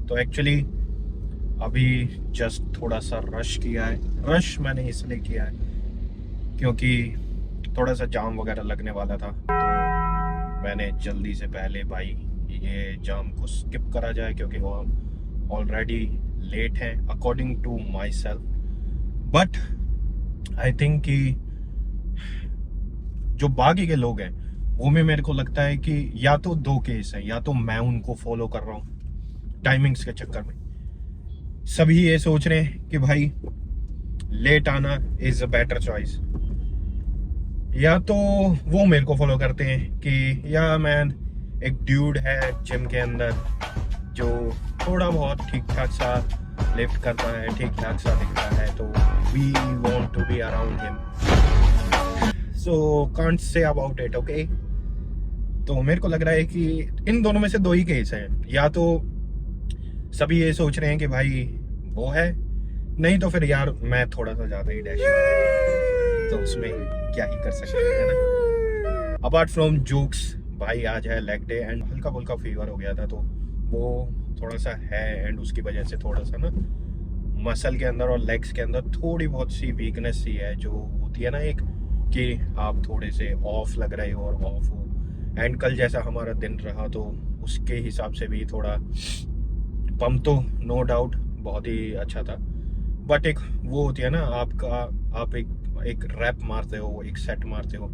तो एक्चुअली अभी जस्ट थोड़ा सा रश किया है। रश मैंने इसलिए किया है क्योंकि थोड़ा सा जाम वगैरह लगने वाला था, तो मैंने जल्दी से पहले भाई ये जाम को स्किप करा जाए, क्योंकि वो ऑलरेडी लेट हैं according to my self. But I think कि जो बाकी के लोग हैं वो में मेरे को लगता है कि या तो दो केस है, या तो मैं उनको फॉलो कर रहा हूँ टाइमिंग्स के चक्कर में। सभी ये सोच रहे हैं कि भाई लेट आना इज अ बेटर चॉइस, या तो वो मेरे को फॉलो करते हैं कि या मैन एक ड्यूड है जिम के अंदर जो थोड़ा बहुत ठीक ठाक सा लिफ्ट करता है, ठीक ठाक सा दिखता है, तो we want to be around him, so can't say about it. Okay, तो मेरे को लग रहा है कि इन दोनों में से दो ही केस हैं, या तो सभी ये सोच रहे हैं कि भाई वो है, नहीं तो फिर यार मैं थोड़ा सा ज्यादा ही डैश, तो उसमें क्या ही कर सकते हैं, है ना। अपार्ट फ्रॉम जोक्स, भाई आज है लेग डे एंड हल्का फुल्का फीवर हो गया था, तो वो थोड़ा सा है एंड उसकी वजह से थोड़ा सा ना मसल के अंदर और लेग्स के अंदर थोड़ी बहुत सी वीकनेस सी है, जो होती है ना एक, कि आप थोड़े से ऑफ लग रहे हो और ऑफ हो। एंड कल जैसा हमारा दिन रहा तो उसके हिसाब से भी थोड़ा पंप तो नो डाउट बहुत ही अच्छा था, बट एक वो होती है ना आपका, आप एक रैप मारते हो, एक सेट मारते हो,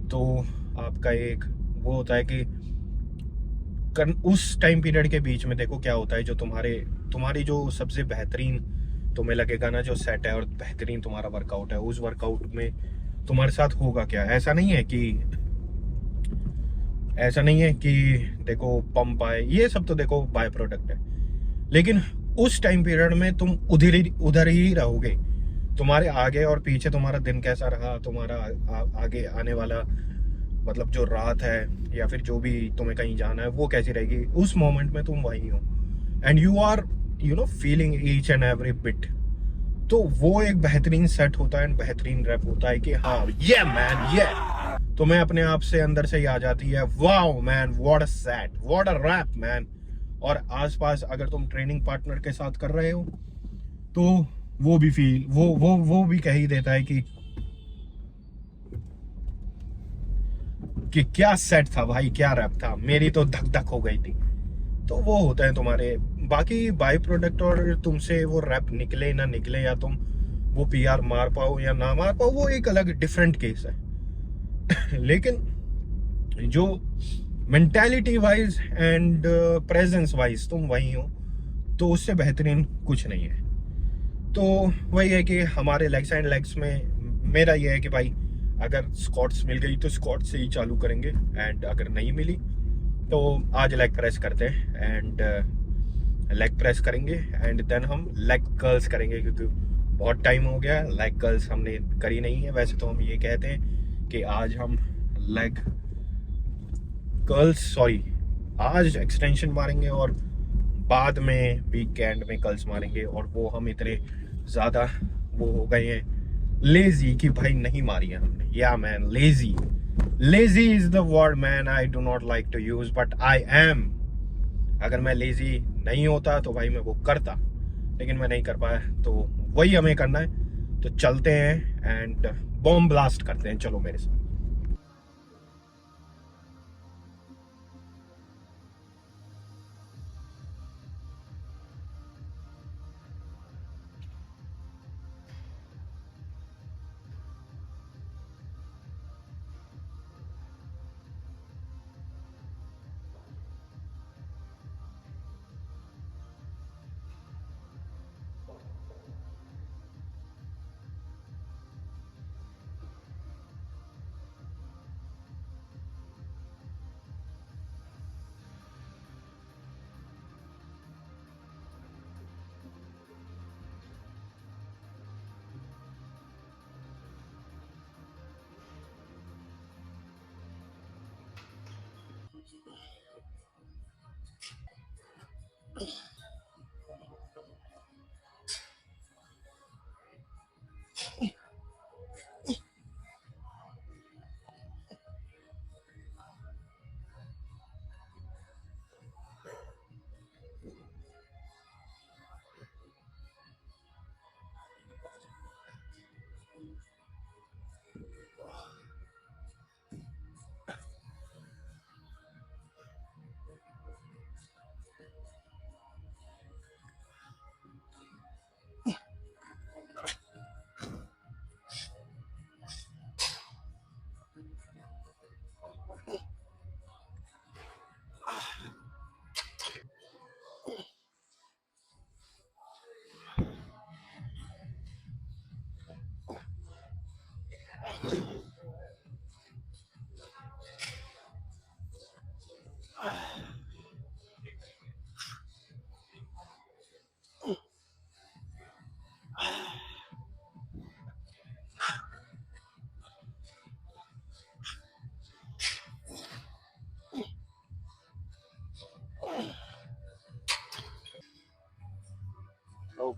तो आपका एक वो होता है कि उस टाइम पीरियड के बीच में देखो क्या होता है, जो तुम्हारी जो सबसे बेहतरीन तुम्हें लगेगा ना जो सेट है और बेहतरीन तुम्हारा वर्कआउट है, उस वर्कआउट में तुम्हारे साथ होगा क्या। ऐसा नहीं है कि देखो पंप आए, ये सब तो देखो बाय प्रोडक्ट है, लेकिन उस टाइम पीरियड में तुम उधर ही रहोगे। तुम्हारे आगे और पीछे तुम्हारा दिन कैसा रहा, तुम्हारा आगे आने वाला मतलब जो रात है, या फिर जो भी तुम्हें कहीं जाना है वो कैसी रहेगी, उस मोमेंट में तुम वही हो and you are feeling each and every bit. तो वो एक बेहतरीन सेट होता है एंड बेहतरीन रैप होता है कि हाँ ये मैन ये, तुम्हें अपने आप से अंदर से ही आ जाती है, wow man what a set, what a wrap man. और आसपास अगर तुम ट्रेनिंग पार्टनर के साथ कर रहे हो तो वो भी फील वो भी कह ही देता है कि क्या सेट था भाई, क्या रैप था, मेरी तो धक धक हो गई थी। तो वो होता है तुम्हारे बाकी बाई प्रोडक्ट, और तुमसे वो रैप निकले ना निकले, या तुम वो पीआर मार पाओ या ना मार पाओ, वो एक अलग डिफरेंट केस है। लेकिन जो mentality wise and presence wise तुम वही हो, तो उससे बेहतरीन कुछ नहीं है। तो वही है कि हमारे लेग्स एंड लेग्स में मेरा ये है कि भाई अगर स्क्वाट्स मिल गई तो स्क्वाट से ही चालू करेंगे, एंड अगर नहीं मिली तो आज लेग प्रेस करते हैं एंड लेग प्रेस करेंगे, एंड देन हम लेग कर्ल्स करेंगे, क्योंकि बहुत टाइम हो गया लेग कर्ल्स हमने करी नहीं है। वैसे तो हम ये कहते हैं कि आज हम लेग कर्ल्स सॉरी आज एक्सटेंशन मारेंगे और बाद में वीकेंड में कर्ल्स मारेंगे, और वो हम इतने ज़्यादा वो हो गए हैं लेजी कि भाई नहीं मारी है हमने। Yeah man lazy is the word man I do not like to use, but I am. अगर मैं लेजी नहीं होता तो भाई मैं वो करता, लेकिन मैं नहीं कर पाया, तो वही हमें करना है। तो चलते हैं एंड बॉम्ब ब्लास्ट करते हैं, चलो मेरे साथ।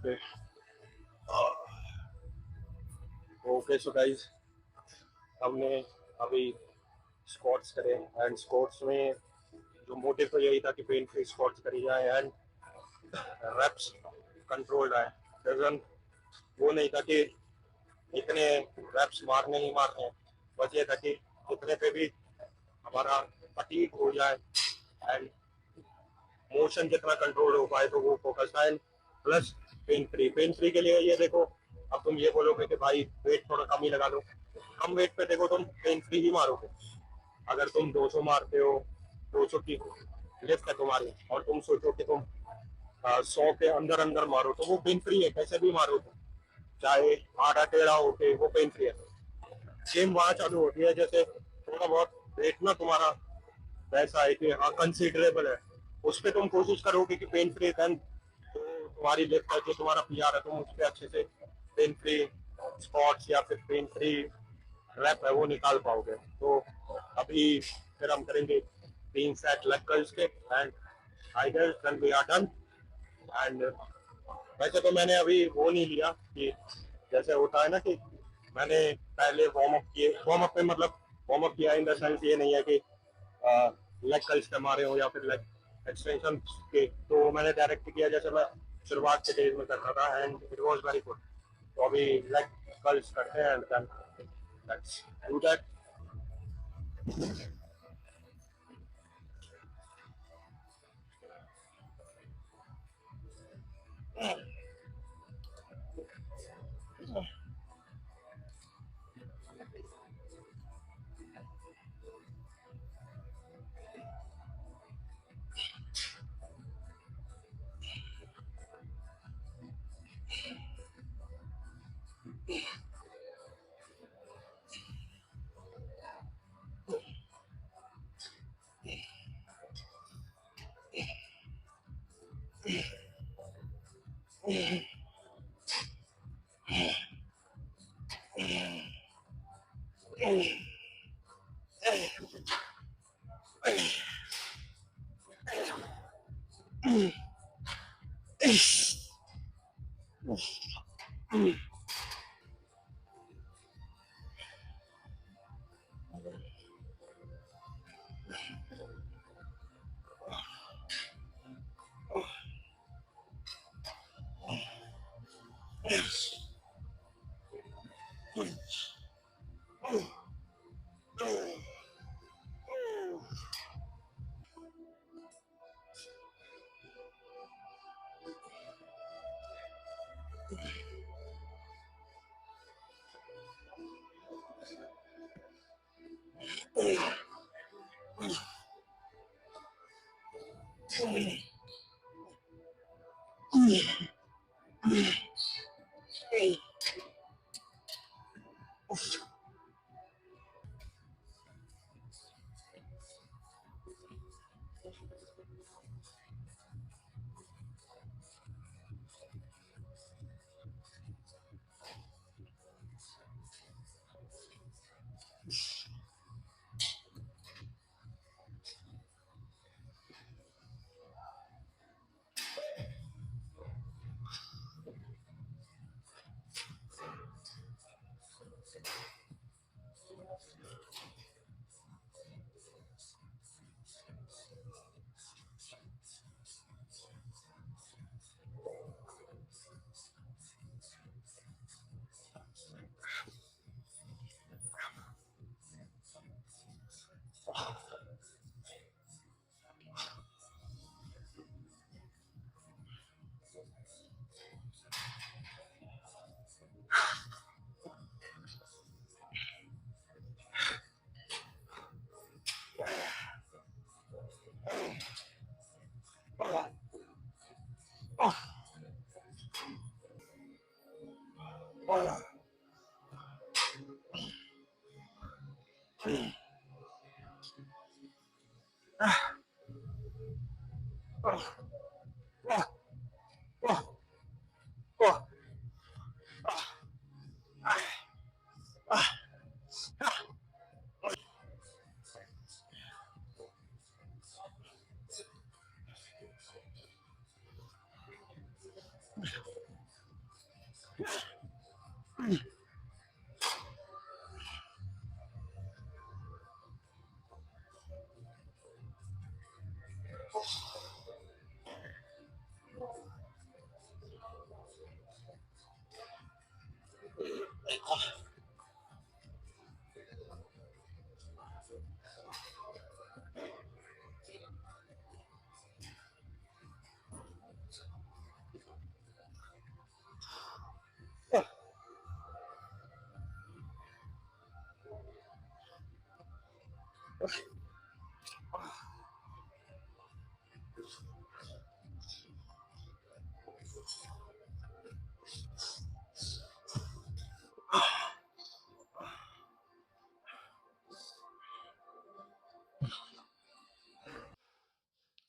ओके ओके, सो गाइस, हमने अभी स्क्वाट्स करे एंड स्क्वाट्स में जो मोटिव तो यही था कि पेन फ्री स्क्वाट्स करी जाए एंड रेप्स कंट्रोल्ड आए। डजन वो नहीं था कि इतने रेप्स मारने ही मारने हैं, बस ये था कि जितने पे भी हमारा फटीग हो जाए एंड मोशन जितना कंट्रोल हो पाए तो वो फोकस था। एंड प्लस पेन फ्री के लिए ये देखो, अब तुम ये बोलोगे कि भाई वेट थोड़ा कम ही लगा लो, कम वेट पे देखो तुम पेन फ्री ही मारोगे। अगर तुम 200 मारते हो, 200 की लिफ्ट है तुम्हारी, और तुम सोचो कि तुम 100 के अंदर अंदर मारो, तो वो पेन फ्री है, कैसे भी मारो तुम, चाहे आधा टेढ़ा हो के, वो पेन फ्री है। सेम वहां चालू होती है, जैसे थोड़ा बहुत वेट ना तुम्हारा वैसा है कि हाँ कंसिडरेबल है, उस पर तुम कोशिश करोगे कि पेन फ्री देन तो तुम्हारी लिफ्ट है, जो तुम्हारा पीआर है, तुम उस पर अच्छे से पेन फ्री स्पॉट्स या फिर पेन फ्री रैप है वो निकाल पाओगे। तो अभी फिर हम करेंगे 3 सेट लेग कर्ल्स के and I guess then we are done. And वैसे तो मैंने अभी वो नहीं लिया कि जैसे होता है ना कि मैंने पहले वार्म अप किए, वार्म अप पे मतलब वार्म अप किया इन द सेंस ये नहीं है कि लेग कर्ल्स के मारे हो या फिर लेग एक्सटेंशन के, तो मैंने डायरेक्ट किया जैसे मैं शुरुआत के डेज में करता था and it was very good. तो अभी लेग कर्ल्स करते हैं and then let's do that.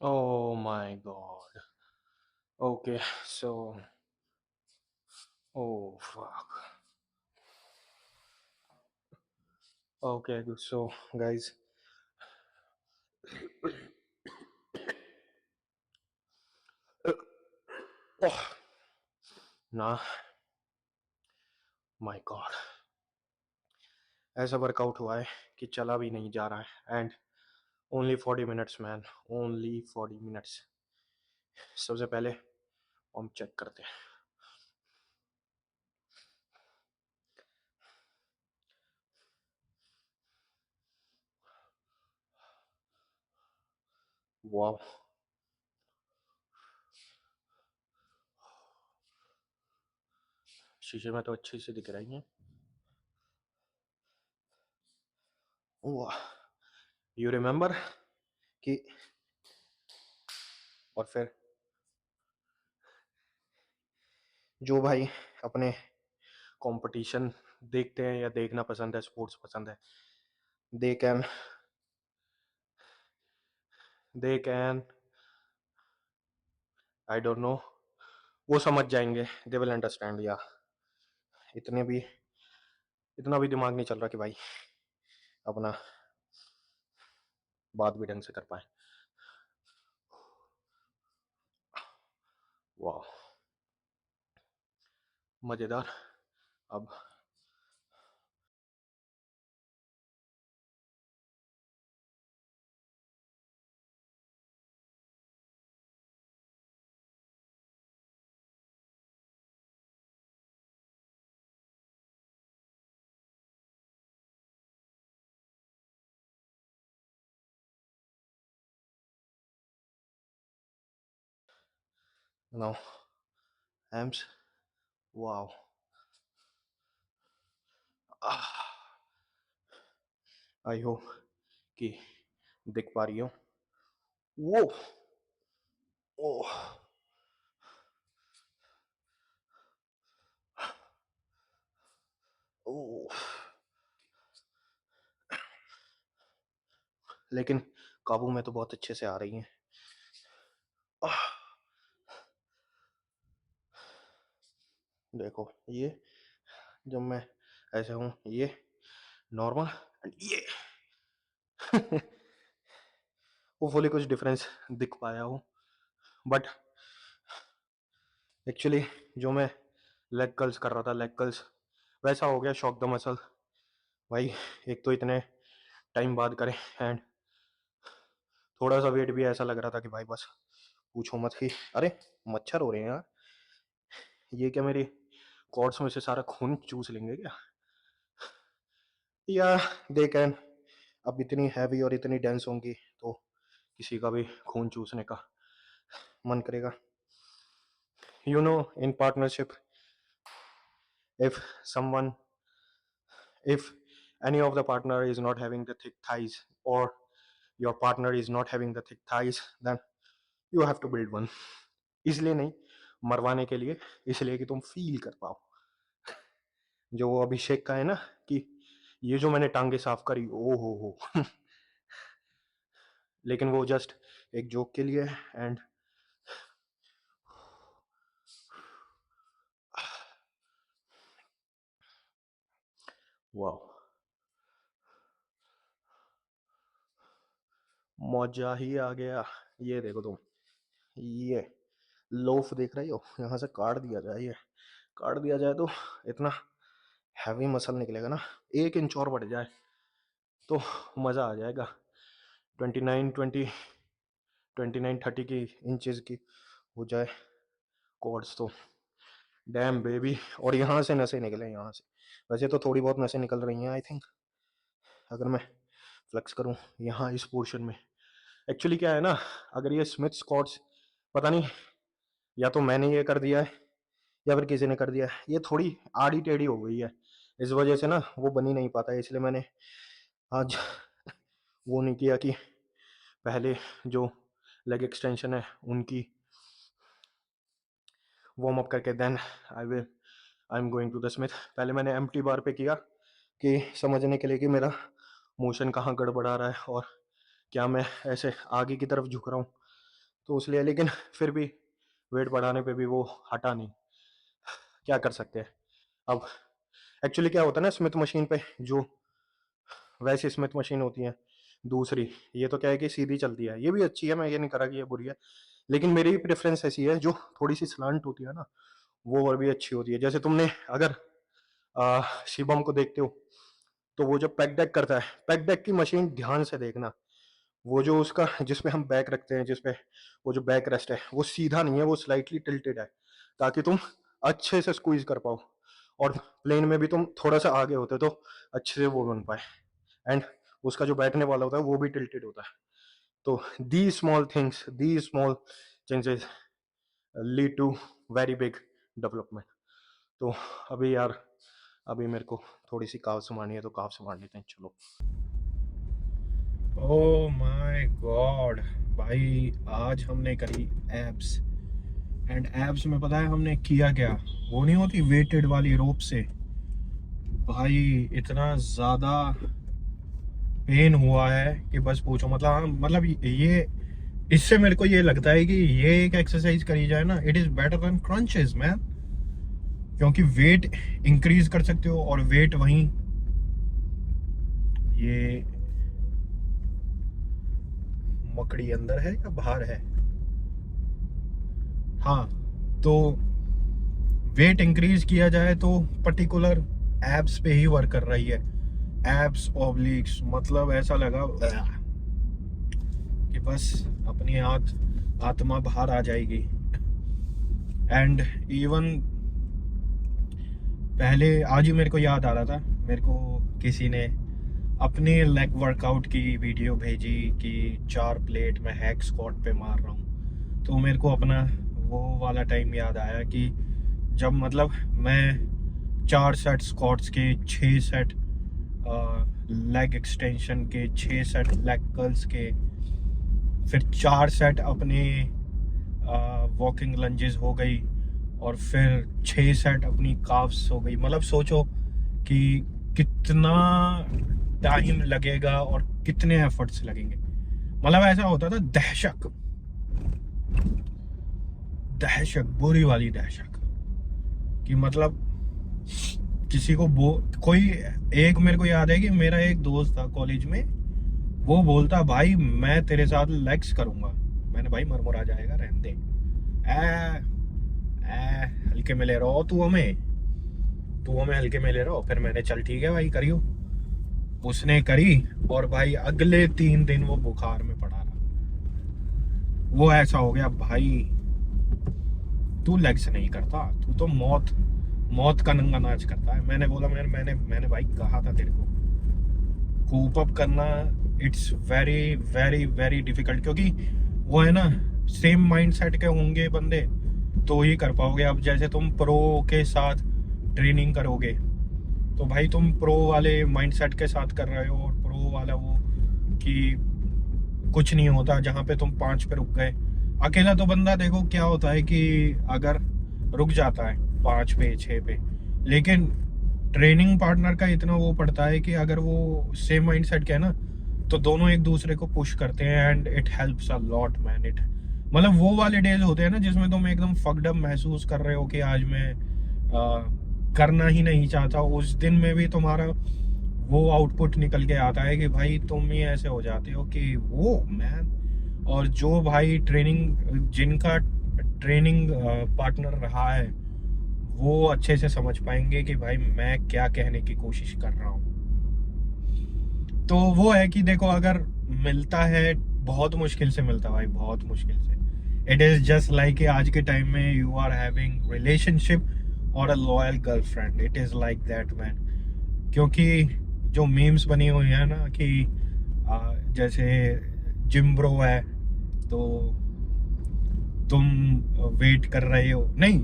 Oh my God. Okay, so oh fuck. Okay, good. So guys, oh, nah, my God, ऐसा वर्कआउट हुआ है कि चला भी नहीं जा रहा है and only 40 minutes man, only 40 minutes. सबसे पहले हम चेक करते हैं। वाह, शीशे में तो अच्छी से दिख रही है। वाह, यू रिमेम्बर कि और फिर जो भाई अपने कंपटीशन देखते हैं या देखना पसंद है, स्पोर्ट्स पसंद है, they can they can I don't know, वो समझ जाएंगे, दे विल अंडरस्टैंड। या इतने भी इतना भी दिमाग नहीं चल रहा कि भाई अपना बात भी ढंग से कर पाए। वाह, मजेदार। अब नाउ एम्स, वाह, आई होप कि दिख पा रही हो। वो ओह, ओह, लेकिन काबू में तो बहुत अच्छे से आ रही हैं। देखो ये, जब मैं ऐसे हूँ ये नॉर्मल एंड ये होपफुली कुछ डिफरेंस दिख पाया हो, बट एक्चुअली जो मैं लेग कर्ल्स कर रहा था, लेग कर्ल्स वैसा हो गया शॉक द मसल भाई। एक तो इतने टाइम बाद करें एंड थोड़ा सा वेट भी ऐसा लग रहा था कि भाई बस पूछो मत ही। अरे मच्छर हो रहे हैं यार, ये क्या मेरी कॉर्ड्स में से सारा खून चूस लेंगे क्या? या दे कैन, अब इतनी हैवी और इतनी डेंस होंगी तो किसी का भी खून चूसने का मन करेगा। You know, in partnership, if someone, if any of the partner is not having the thick thighs, or your partner is not having the thick thighs, then you have to build one। इसलिए नहीं मरवाने के लिए, इसलिए कि तुम feel कर पाओ। जो वो अभिषेक का है ना कि ये जो मैंने टांगे साफ करी, ओ हो लेकिन वो जस्ट एक जोक के लिए। एंड वाह, मौजा ही आ गया। ये देखो तुम, ये लोफ देख रही हो, यहाँ से काट दिया जाए ये काट दिया जाए तो इतना हैवी मसल निकलेगा ना, 1 इंच और बढ़ जाए तो मज़ा आ जाएगा। 29-30 की इंचेस की हो जाए कॉर्ड्स तो डैम बेबी। और यहाँ से नसें निकले, यहाँ से वैसे तो थोड़ी बहुत नसें निकल रही हैं आई थिंक, अगर मैं फ्लेक्स करूँ यहाँ इस पोर्शन में। एक्चुअली क्या है ना, अगर ये स्मिथ कॉर्ड्स, पता नहीं या तो मैंने ये कर दिया है या फिर किसी ने कर दिया है, ये थोड़ी आड़ी टेढ़ी हो गई है, इस वजह से ना वो बन ही नहीं पाता है। इसलिए मैंने आज वो नहीं किया कि पहले जो लेग एक्सटेंशन है उनकी वार्म अप करके then I am going to the smith. पहले मैंने एम्प्टी बार पे किया कि समझने के लिए कि मेरा मोशन कहाँ गड़बड़ा रहा है और क्या मैं ऐसे आगे की तरफ झुक रहा हूँ, तो इसलिए। लेकिन फिर भी वेट बढ़ाने पे भी वो हटा नहीं, क्या कर सकते हैं अब। एक्चुअली क्या होता है ना स्मिथ मशीन पे, जो वैसी स्मिथ मशीन होती है दूसरी, ये तो क्या है कि सीधी चलती है, ये भी अच्छी है, मैं ये नहीं करा कि ये बुरी है, लेकिन मेरी प्रेफरेंस ऐसी है जो थोड़ी सी स्लांट होती है ना, वो और भी अच्छी होती है। जैसे तुमने अगर शिवम को देखते हो तो वो जब पैक डेक करता है, पैक डेक की मशीन ध्यान से देखना, वो जो उसका जिसपे हम बैक रखते हैं, जिसपे वो जो बैक रेस्ट है वो सीधा नहीं है, वो स्लाइटली टिल्टेड है, ताकि तुम अच्छे से स्क्वीज कर पाओ। और प्लेन में भी तुम थोड़ा सा आगे होते तो अच्छे से वो बन पाए, एंड उसका जो बैठने वाला होता है वो भी टिल्टेड होता है। तो the small things, the small changes lead to very big development. तो अभी यार, अभी मेरे को थोड़ी सी काव संभालनी है, तो काव संभाल लेते हैं चलो। ओह माय गॉड भाई, आज हमने करी एब्स, एंड एब्स में पता है हमने किया क्या, वो नहीं होती वेटेड वाली रोप से, भाई इतना ज़्यादा पेन हुआ है कि बस पूछो। मतलब ये, इससे मेरे को ये लगता है कि ये एक एक्सरसाइज करी जाए ना, it is better than crunches man, क्योंकि वेट इंक्रीज कर सकते हो और वेट वहीं, ये मकड़ी अंदर है या बाहर है, हाँ, तो वेट इंक्रीज किया जाए तो पर्टिकुलर एब्स पे ही वर्क कर रही है, एब्स ऑब्लिक्स, मतलब ऐसा लगा कि बस अपनी आत्मा बाहर आ जाएगी। एंड इवन पहले आज ही मेरे को याद आ रहा था, मेरे को किसी ने अपने लेग वर्कआउट की वीडियो भेजी कि 4 प्लेट में हैक स्क्वाट पे मार रहा हूँ, तो मेरे को अपना वो वाला टाइम याद आया कि जब मतलब मैं 4 सेट स्क्वाट्स के, 6 सेट लेग एक्सटेंशन के, 6 सेट लेग कर्ल्स के, फिर 4 सेट अपने वॉकिंग लंजेस हो गई, और फिर 6 सेट अपनी काफ्स हो गई। मतलब सोचो कि कितना टाइम लगेगा और कितने एफर्ट्स लगेंगे। मतलब ऐसा होता था दहशत, बुरी वाली दहशत, कि मतलब किसी को कोई एक, मेरे को याद है कि मेरा एक दोस्त था कॉलेज में, वो बोलता भाई मैं तेरे साथ लेग्स करूंगा। मैंने भाई मरमुरा जाएगा, रहने दे, हल्के में ले रहा हो तू हमें हल्के में ले रहा हो। फिर मैंने चल ठीक है भाई करियो, उसने करी, और भाई अगले 3 दिन वो बुखार में पड़ा रहा। वो ऐसा हो गया भाई तू लेग्स नहीं करता, तू तो मौत का नंगा नाच करता है। मैंने बोला मैंने भाई कहा था तेरे को, कूप अप करना it's very very very difficult, क्योंकि वो है ना सेम माइंडसेट के होंगे बंदे तो ही कर पाओगे। अब जैसे तुम प्रो के साथ ट्रेनिंग करोगे तो भाई तुम प्रो वाले माइंडसेट के साथ कर रहे हो, और प्रो वाला वो कि कुछ नहीं होता, जहाँ पे तुम 5 पे रुक गए। अकेला तो बंदा देखो क्या होता है कि अगर रुक जाता है 5 पे 6 पे, लेकिन ट्रेनिंग पार्टनर का इतना वो पड़ता है कि अगर वो सेम माइंडसेट के है ना, तो दोनों एक दूसरे को पुश करते हैं, and it helps a lot man. It मतलब वो वाले डेज होते हैं ना जिसमें तुम एकदम फक्ड अप महसूस कर रहे हो कि आज मैं करना ही नहीं चाहता, उस दिन में भी तुम्हारा वो आउटपुट निकल के आता है कि भाई तुम ही ऐसे हो जाते हो कि वो मैन। और जो भाई जिनका ट्रेनिंग पार्टनर रहा है वो अच्छे से समझ पाएंगे कि भाई मैं क्या कहने की कोशिश कर रहा हूँ। तो वो है कि देखो, अगर मिलता है, बहुत मुश्किल से मिलता है भाई, बहुत मुश्किल से। इट इज जस्ट लाइक आज के टाइम में यू आर हैविंग रिलेशनशिप और अ loyal girlfriend, it is like that man. क्योंकि जो मीम्स बनी हुई है ना कि जैसे जिम ब्रो है, तो तुम वेट कर रहे हो, नहीं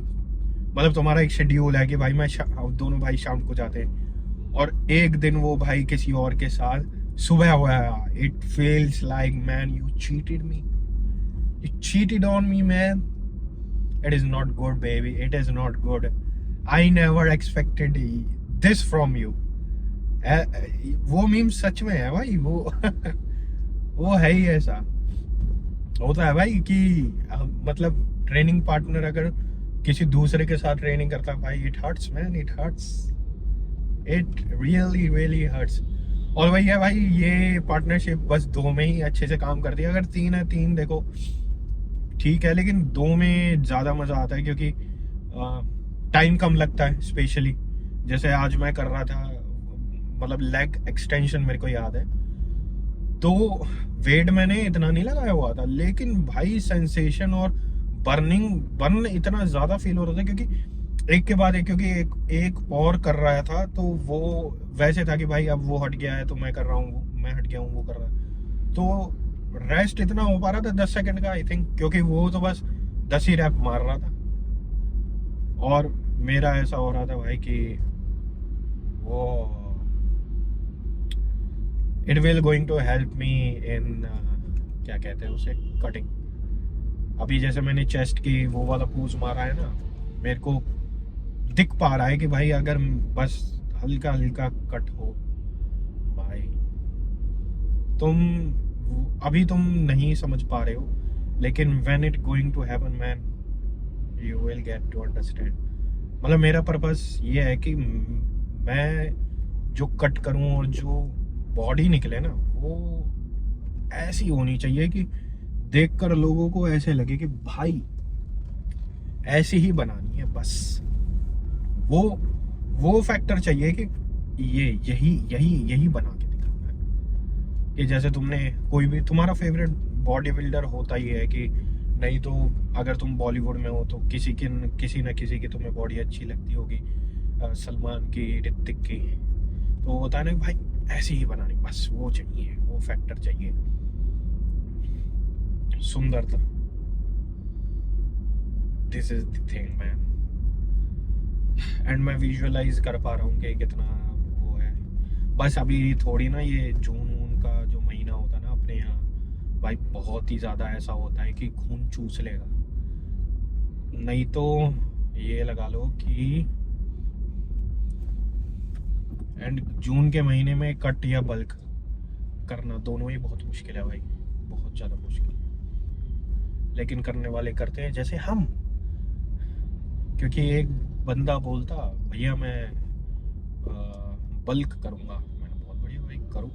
मतलब तुम्हारा एक शेड्यूल है कि भाई दोनों भाई शाम को जाते हैं, और एक दिन वो भाई किसी और के साथ सुबह हुआ है। It feels like man you cheated me, you cheated on me man. It is not good baby, it is not good. I never expected this from you. वो मीम सच में है भाई, वो वो है ही ऐसा होता है भाई कि मतलब ट्रेनिंग पार्टनर अगर किसी दूसरे के साथ ट्रेनिंग करता है भाई, it hurts man, it hurts, it really really hurts. और वही है भाई, ये पार्टनरशिप बस दो में ही अच्छे से काम करती है। अगर तीन है, तीन देखो ठीक है, लेकिन दो में ज़्यादा मज़ा आता है क्योंकि टाइम कम लगता है। स्पेशली जैसे आज मैं कर रहा था, मतलब लेग एक्सटेंशन मेरे को याद है, तो वेट मैंने इतना नहीं लगाया हुआ था, लेकिन भाई सेंसेशन और बर्न इतना ज़्यादा फील हो रहा था क्योंकि एक के बाद एक, क्योंकि एक और कर रहा था, तो वो वैसे था कि भाई अब वो हट गया है तो मैं कर रहा हूँ, मैं हट गया हूँ वो कर रहा है, तो रेस्ट इतना हो पा रहा था 10 सेकंड का आई थिंक, क्योंकि वो तो बस 10 ही रैप मार रहा था। और मेरा ऐसा हो रहा था भाई कि वो it will going to help me in क्या कहते हैं उसे, कटिंग। अभी जैसे मैंने चेस्ट की वो वाला पूज मारा है ना, मेरे को दिख पा रहा है कि भाई अगर बस हल्का हल्का कट हो भाई, तुम अभी तुम नहीं समझ पा रहे हो, लेकिन when it going to happen man you will get to understand. मतलब मेरा पर्पस ये है कि मैं जो कट करूं और जो बॉडी निकले ना, वो ऐसी होनी चाहिए कि देखकर लोगों को ऐसे लगे कि भाई ऐसी ही बनानी है बस। वो वो फैक्टर चाहिए कि ये यही यही यही बना के दिखाना है। कि जैसे तुमने कोई भी, तुम्हारा फेवरेट बॉडी बिल्डर होता ही है कि नहीं, तो अगर तुम बॉलीवुड में हो तो किसी न किसी की तुम्हें बॉडी अच्छी लगती होगी, सलमान की, ऋतिक की, तो होता है ना कि भाई ऐसी ही बनानी, बस वो चाहिए, वो फैक्टर चाहिए, सुंदरता। This is the thing man. And मैं विजुअलाइज कर पा रहा हूँ कि कितना वो है। बस अभी थोड़ी ना, ये जून का जो महीना होता है ना अपने यहाँ भाई, बहुत ही ज़्यादा ऐसा होता है कि खून चूस लेगा। नहीं तो ये लगा लो कि एंड जून के महीने में कट या बल्क करना दोनों ही बहुत मुश्किल है भाई, बहुत ज़्यादा मुश्किल। लेकिन करने वाले करते हैं जैसे हम। क्योंकि एक बंदा बोलता भैया मैं बल्क करूँगा, मैंने बहुत बढ़िया भाई करो।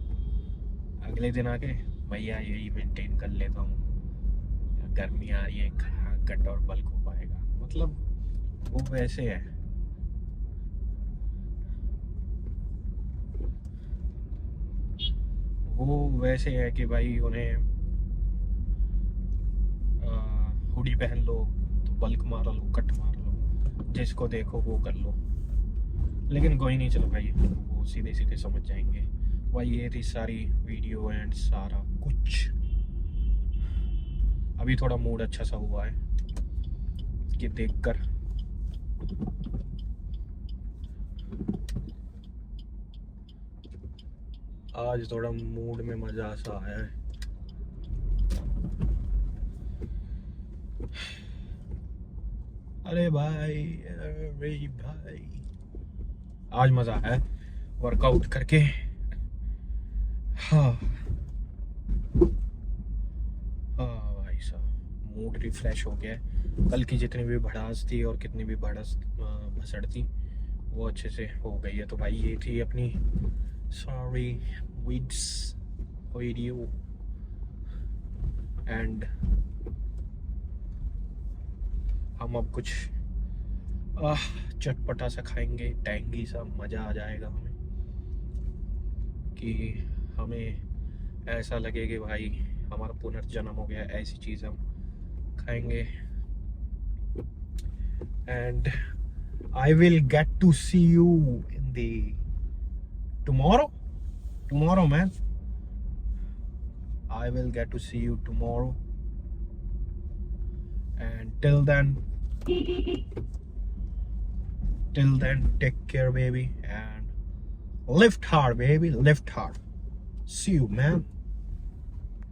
अगले दिन आके भैया यही मेंटेन कर लेता हूँ, गर्मी आ रही है कहाँ कट और बल्क हो पाएगा। मतलब वो वैसे है। वो वैसे है कि भाई उन्हें हुडी पहन लो तो बल्क मार लो, कट मार लो, जिसको देखो वो कर लो। लेकिन कोई नहीं, चलो भाई वो सीधे सीधे समझ जाएंगे। भाई ये थी सारी वीडियो एंड सारा कुछ। अभी थोड़ा मूड अच्छा सा हुआ है कि देखकर। आज थोड़ा मूड में मजा सा आया है। अरे भाई, अरे भाई, आज मजा है वर्कआउट करके। हाँ हाँ भाई साहब, मूड रिफ्रेश हो गया है। कल की जितनी भी भड़ास थी और कितनी भी भसड़ थी, वो अच्छे से हो गई है। तो भाई ये थी अपनी सॉरी वीड्स वीडियो एंड हम अब कुछ चटपटा सा खाएंगे, टैंगी सा, मज़ा आ जाएगा हमें कि हमें ऐसा लगे कि भाई हमारा पुनर्जन्म हो गया, ऐसी चीज़ हम खाएंगे। And I will get to see you in the tomorrow man, I will get to see you tomorrow, and till then take care baby, and lift hard baby, lift hard. See you man.